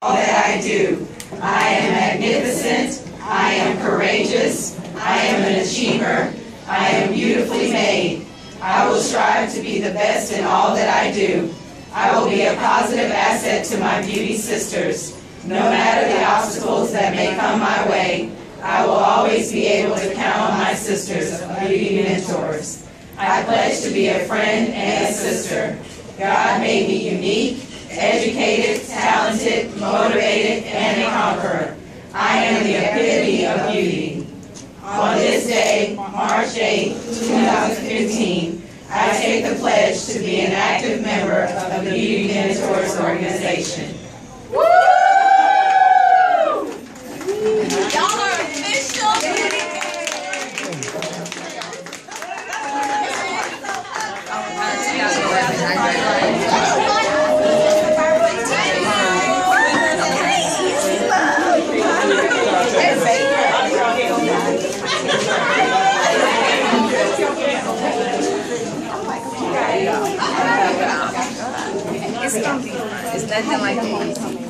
all that I do. I am magnificent. I am courageous. I am an achiever. I am beautifully made. I will strive to be the best in all that I do. I will be a positive asset to my beauty sisters. No matter the obstacles that may come my way, I will always be able to count on my sisters as beauty mentors. I pledge to be a friend and a sister. God made me unique, educated, talented, motivated, and a conqueror. I am the epitome of beauty. On this day, March 8, 2015, I take the pledge to be an active member of the Beauty Mentors organization. Woo! Y'all are official. It's nothing like that.